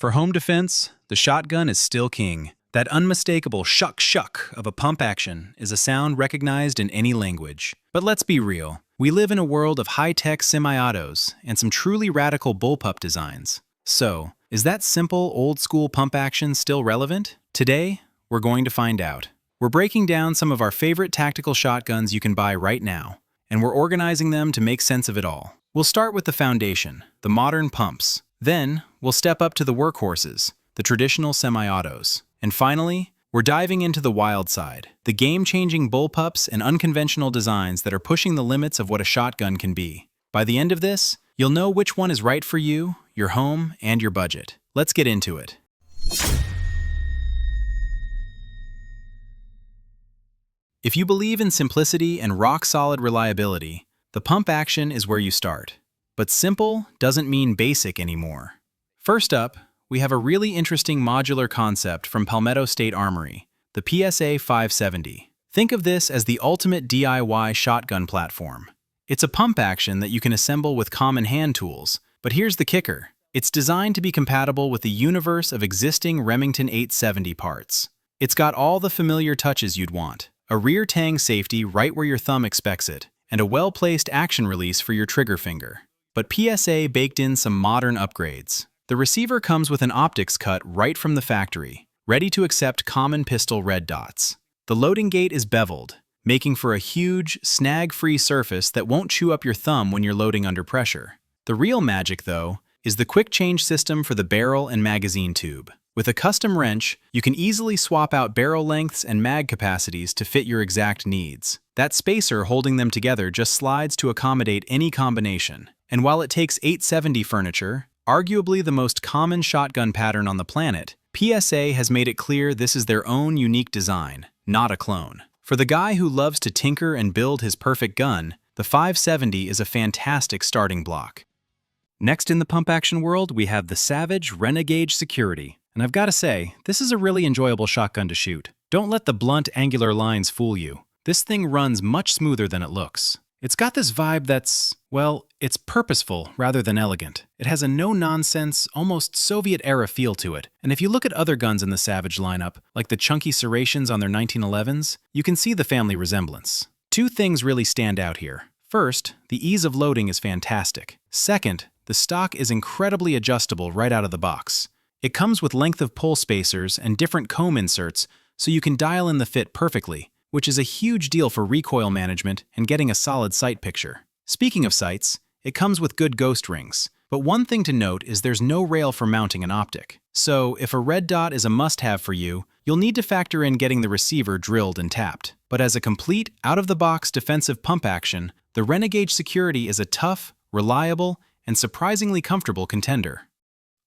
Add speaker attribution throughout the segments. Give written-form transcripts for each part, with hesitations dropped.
Speaker 1: For home defense, the shotgun is still king. That unmistakable shuck-shuck of a pump action is a sound recognized in any language. But let's be real. We live in a world of high-tech semi-autos and some truly radical bullpup designs. So, is that simple, old-school pump action still relevant? Today, we're going to find out. We're breaking down some of our favorite tactical shotguns you can buy right now, and we're organizing them to make sense of it all. We'll start with the foundation, the modern pumps. Then, we'll step up to the workhorses, the traditional semi-autos. And finally, we're diving into the wild side, the game-changing bullpups and unconventional designs that are pushing the limits of what a shotgun can be. By the end of this, you'll know which one is right for you, your home, and your budget. Let's get into it. If you believe in simplicity and rock-solid reliability, the pump action is where you start. But simple doesn't mean basic anymore. First up, we have a really interesting modular concept from Palmetto State Armory, the PSA 570. Think of this as the ultimate DIY shotgun platform. It's a pump action that you can assemble with common hand tools, but here's the kicker. It's designed to be compatible with the universe of existing Remington 870 parts. It's got all the familiar touches you'd want, a rear tang safety right where your thumb expects it, and a well-placed action release for your trigger finger. But PSA baked in some modern upgrades. The receiver comes with an optics cut right from the factory, ready to accept common pistol red dots. The loading gate is beveled, making for a huge, snag-free surface that won't chew up your thumb when you're loading under pressure. The real magic, though, is the quick change system for the barrel and magazine tube. With a custom wrench, you can easily swap out barrel lengths and mag capacities to fit your exact needs. That spacer holding them together just slides to accommodate any combination. And while it takes 870 furniture, arguably the most common shotgun pattern on the planet, PSA has made it clear this is their own unique design, not a clone. For the guy who loves to tinker and build his perfect gun, the 570 is a fantastic starting block. Next in the pump action world, we have the Savage Renegage Security. And I've got to say, this is a really enjoyable shotgun to shoot. Don't let the blunt, angular lines fool you. This thing runs much smoother than it looks. It's got this vibe that's, well, it's purposeful rather than elegant. It has a no-nonsense, almost Soviet-era feel to it. And if you look at other guns in the Savage lineup, like the chunky Serrations on their 1911s, you can see the family resemblance. Two things really stand out here. First, the ease of loading is fantastic. Second, the stock is incredibly adjustable right out of the box. It comes with length of pull spacers and different comb inserts, so you can dial in the fit perfectly, which is a huge deal for recoil management and getting a solid sight picture. Speaking of sights, it comes with good ghost rings. But one thing to note is there's no rail for mounting an optic. So if a red dot is a must-have for you, you'll need to factor in getting the receiver drilled and tapped. But as a complete, out-of-the-box defensive pump action, the Renegage Security is a tough, reliable, and surprisingly comfortable contender.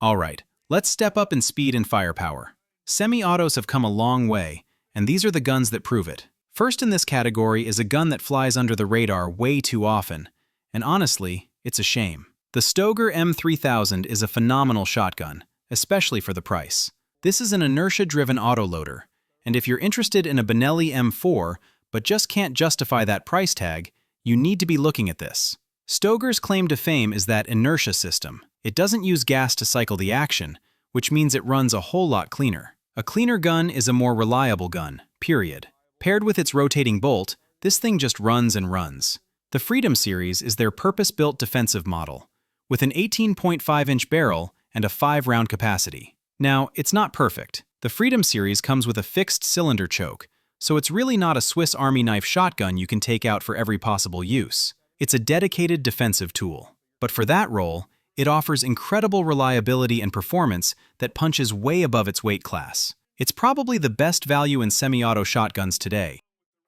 Speaker 1: Alright, let's step up in speed and firepower. Semi-autos have come a long way, and these are the guns that prove it. First in this category is a gun that flies under the radar way too often, and honestly, it's a shame. The Stoeger M3000 is a phenomenal shotgun, especially for the price. This is an inertia-driven autoloader, and if you're interested in a Benelli M4 but just can't justify that price tag, you need to be looking at this. Stoeger's claim to fame is that inertia system. It doesn't use gas to cycle the action, which means it runs a whole lot cleaner. A cleaner gun is a more reliable gun, period. Paired with its rotating bolt, this thing just runs and runs. The Freedom series is their purpose-built defensive model, with an 18.5-inch barrel and a 5-round capacity. Now, it's not perfect. The Freedom series comes with a fixed cylinder choke, so it's really not a Swiss Army knife shotgun you can take out for every possible use. It's a dedicated defensive tool. But for that role, it offers incredible reliability and performance that punches way above its weight class. It's probably the best value in semi-auto shotguns today.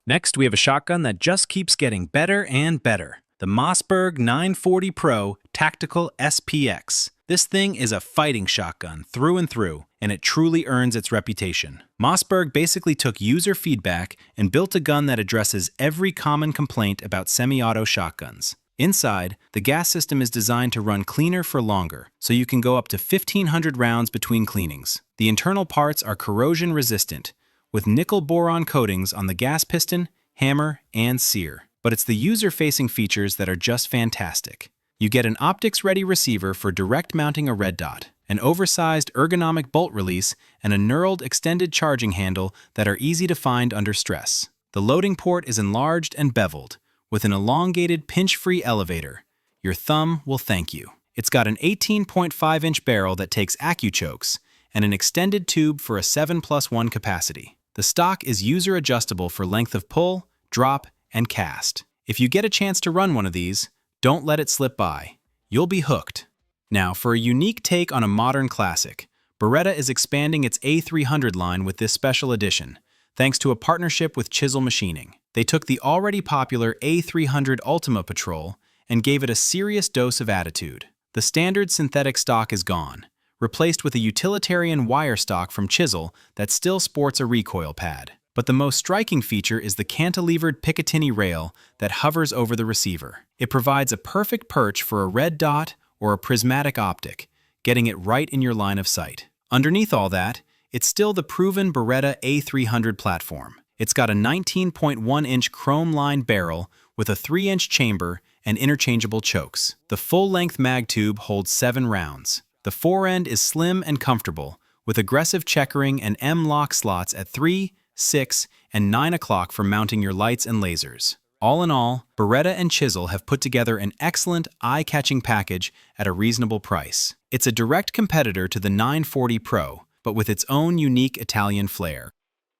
Speaker 1: Next, we have a shotgun that just keeps getting better and better. The Mossberg 940 Pro Tactical SPX. This thing is a fighting shotgun through and through, and it truly earns its reputation. Mossberg basically took user feedback and built a gun that addresses every common complaint about semi-auto shotguns. Inside, the gas system is designed to run cleaner for longer, so you can go up to 1,500 rounds between cleanings. The internal parts are corrosion resistant, with nickel-boron coatings on the gas piston, hammer, and sear. But it's the user-facing features that are just fantastic. You get an optics-ready receiver for direct mounting a red dot, an oversized ergonomic bolt release, and a knurled extended charging handle that are easy to find under stress. The loading port is enlarged and beveled, with an elongated pinch-free elevator. Your thumb will thank you. It's got an 18.5-inch barrel that takes AccuChokes and an extended tube for a 7+1 capacity. The stock is user-adjustable for length of pull, drop, and cast. If you get a chance to run one of these, don't let it slip by. You'll be hooked. Now, for a unique take on a modern classic, Beretta is expanding its A300 line with this special edition, thanks to a partnership with Chisel Machining. They took the already popular A300 Ultima Patrol and gave it a serious dose of attitude. The standard synthetic stock is gone, replaced with a utilitarian wire stock from Chisel that still sports a recoil pad. But the most striking feature is the cantilevered Picatinny rail that hovers over the receiver. It provides a perfect perch for a red dot or a prismatic optic, getting it right in your line of sight. Underneath all that, it's still the proven Beretta A300 platform. It's got a 19.1-inch chrome-lined barrel with a 3-inch chamber and interchangeable chokes. The full-length mag tube holds 7 rounds. The forend is slim and comfortable, with aggressive checkering and M-lock slots at 3, 6, and 9 o'clock for mounting your lights and lasers. All in all, Beretta and Chisel have put together an excellent, eye-catching package at a reasonable price. It's a direct competitor to the 940 Pro, but with its own unique Italian flair.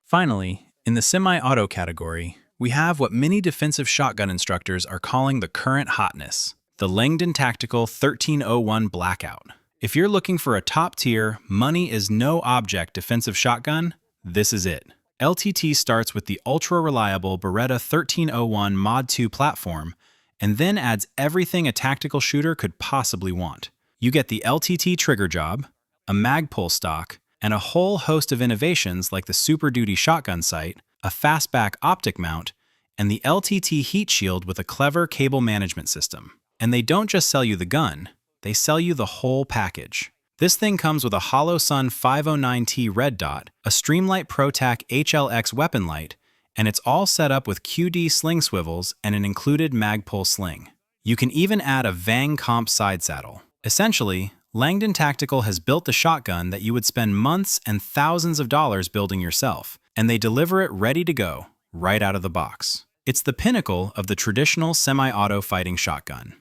Speaker 1: Finally, in the semi-auto category, we have what many defensive shotgun instructors are calling the current hotness, the Langdon Tactical 1301 Blackout. If you're looking for a top-tier, money-is-no-object defensive shotgun, this is it. LTT starts with the ultra-reliable Beretta 1301 Mod 2 platform and then adds everything a tactical shooter could possibly want. You get the LTT trigger job, a mag pull stock, and a whole host of innovations like the Super Duty shotgun sight, a fastback optic mount, and the LTT heat shield with a clever cable management system. And they don't just sell you the gun, they sell you the whole package. This thing comes with a HoloSun 509T red dot, a Streamlight ProTac HLX weapon light, and it's all set up with QD sling swivels and an included mag-pull sling. You can even add a Vang Comp side saddle. Essentially, Langdon Tactical has built the shotgun that you would spend months and thousands of dollars building yourself, and they deliver it ready to go, right out of the box. It's the pinnacle of the traditional semi-auto fighting shotgun.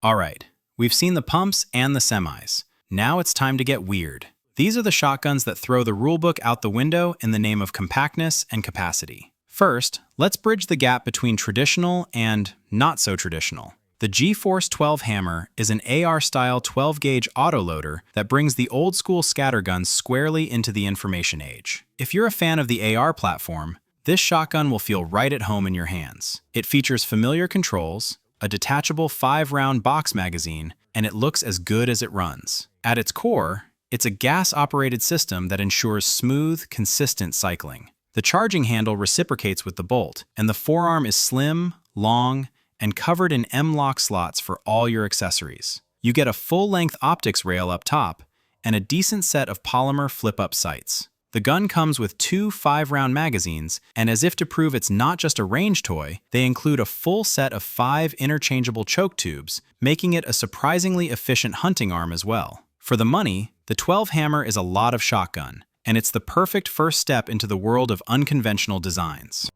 Speaker 1: All right, we've seen the pumps and the semis. Now it's time to get weird. These are the shotguns that throw the rulebook out the window in the name of compactness and capacity. First, let's bridge the gap between traditional and not so traditional. The GeForce 12 Hammer is an AR-style 12-gauge autoloader that brings the old-school scattergun squarely into the information age. If you're a fan of the AR platform, this shotgun will feel right at home in your hands. It features familiar controls, a detachable 5-round box magazine, and it looks as good as it runs. At its core, it's a gas-operated system that ensures smooth, consistent cycling. The charging handle reciprocates with the bolt, and the forearm is slim, long, and covered in M-lock slots for all your accessories. You get a full-length optics rail up top and a decent set of polymer flip-up sights. The gun comes with 2 5-round magazines, and as if to prove it's not just a range toy, they include a full set of 5 interchangeable choke tubes, making it a surprisingly efficient hunting arm as well. For the money, the 12 Hammer is a lot of shotgun, and it's the perfect first step into the world of unconventional designs.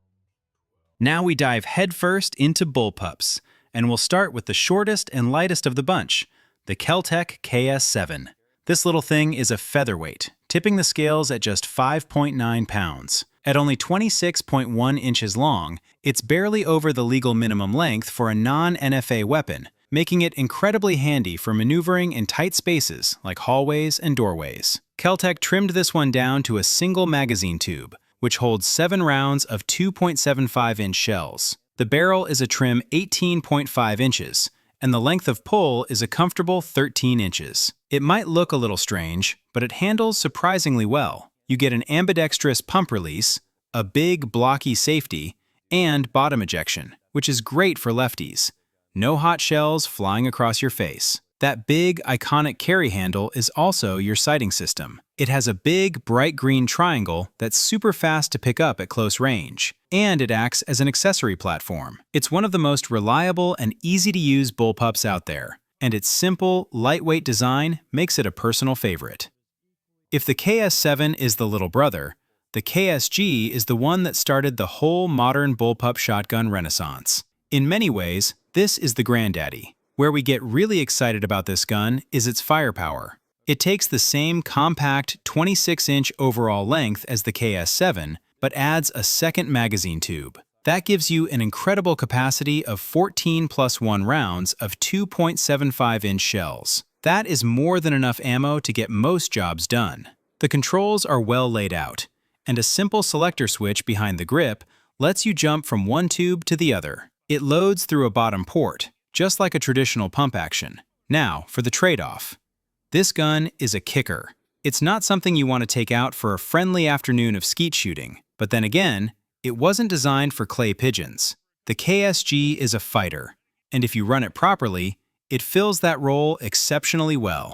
Speaker 1: Now we dive headfirst into bullpups, and we'll start with the shortest and lightest of the bunch, the Kel-Tec KS7. This little thing is a featherweight, tipping the scales at just 5.9 pounds. At only 26.1 inches long, it's barely over the legal minimum length for a non-NFA weapon, making it incredibly handy for maneuvering in tight spaces like hallways and doorways. Kel-Tec trimmed this one down to a single magazine tube, which holds 7 rounds of 2.75-inch shells. The barrel is a trim 18.5 inches, and the length of pull is a comfortable 13 inches. It might look a little strange, but it handles surprisingly well. You get an ambidextrous pump release, a big blocky safety, and bottom ejection, which is great for lefties. No hot shells flying across your face. That big, iconic carry handle is also your sighting system. It has a big, bright green triangle that's super fast to pick up at close range, and it acts as an accessory platform. It's one of the most reliable and easy-to-use bullpups out there, and its simple, lightweight design makes it a personal favorite. If the KS7 is the little brother, the KSG is the one that started the whole modern bullpup shotgun renaissance. In many ways, this is the granddaddy. Where we get really excited about this gun is its firepower. It takes the same compact 26-inch overall length as the KS7, but adds a second magazine tube. That gives you an incredible capacity of 14 + 1 rounds of 2.75-inch shells. That is more than enough ammo to get most jobs done. The controls are well laid out, and a simple selector switch behind the grip lets you jump from one tube to the other. It loads through a bottom port, just like a traditional pump action. Now, for the trade-off. This gun is a kicker. It's not something you want to take out for a friendly afternoon of skeet shooting, but then again, it wasn't designed for clay pigeons. The KSG is a fighter, and if you run it properly, it fills that role exceptionally well.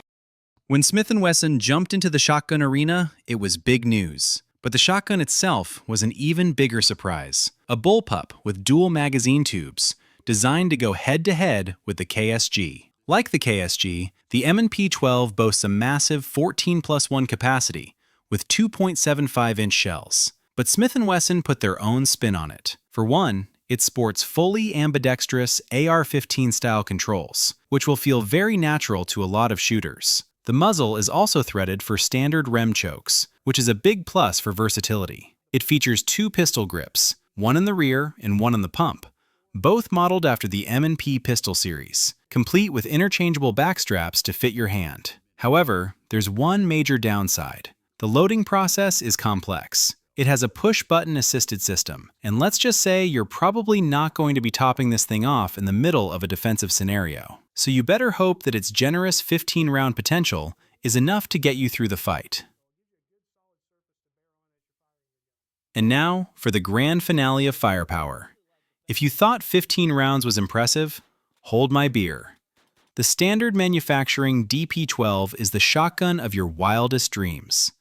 Speaker 1: When Smith & Wesson jumped into the shotgun arena, it was big news. But the shotgun itself was an even bigger surprise. A bullpup with dual magazine tubes, designed to go head-to-head with the KSG. Like the KSG, the M&P 12 boasts a massive 14 + 1 capacity with 2.75-inch shells. But Smith & Wesson put their own spin on it. For one, it sports fully ambidextrous AR-15 style controls, which will feel very natural to a lot of shooters. The muzzle is also threaded for standard rem chokes, which is a big plus for versatility. It features two pistol grips, one in the rear and one on the pump, both modeled after the M&P pistol series, complete with interchangeable backstraps to fit your hand. However, there's one major downside. The loading process is complex. It has a push-button assisted system, and let's just say you're probably not going to be topping this thing off in the middle of a defensive scenario. So you better hope that its generous 15-round potential is enough to get you through the fight. And now for the grand finale of firepower. If you thought 15 rounds was impressive, hold my beer. The standard manufacturing DP-12 is the shotgun of your wildest dreams.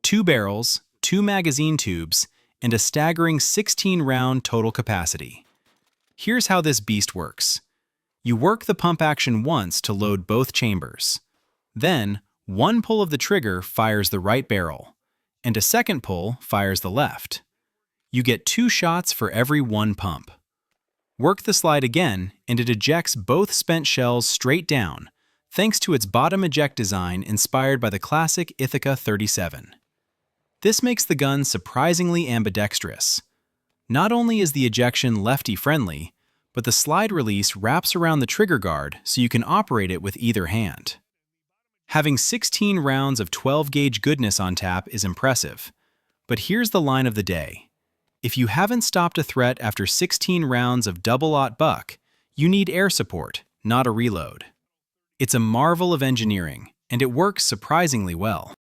Speaker 1: 2 barrels, 2 magazine tubes, and a staggering 16-round total capacity. Here's how this beast works. You work the pump action once to load both chambers. Then, one pull of the trigger fires the right barrel, and a second pull fires the left. You get 2 shots for every 1 pump. Work the slide again, and it ejects both spent shells straight down, thanks to its bottom eject design inspired by the classic Ithaca 37. This makes the gun surprisingly ambidextrous. Not only is the ejection lefty-friendly, but the slide release wraps around the trigger guard so you can operate it with either hand. Having 16 rounds of 12-gauge goodness on tap is impressive, but here's the line of the day. If you haven't stopped a threat after 16 rounds of double-aught buck, you need air support, not a reload. It's a marvel of engineering, and it works surprisingly well.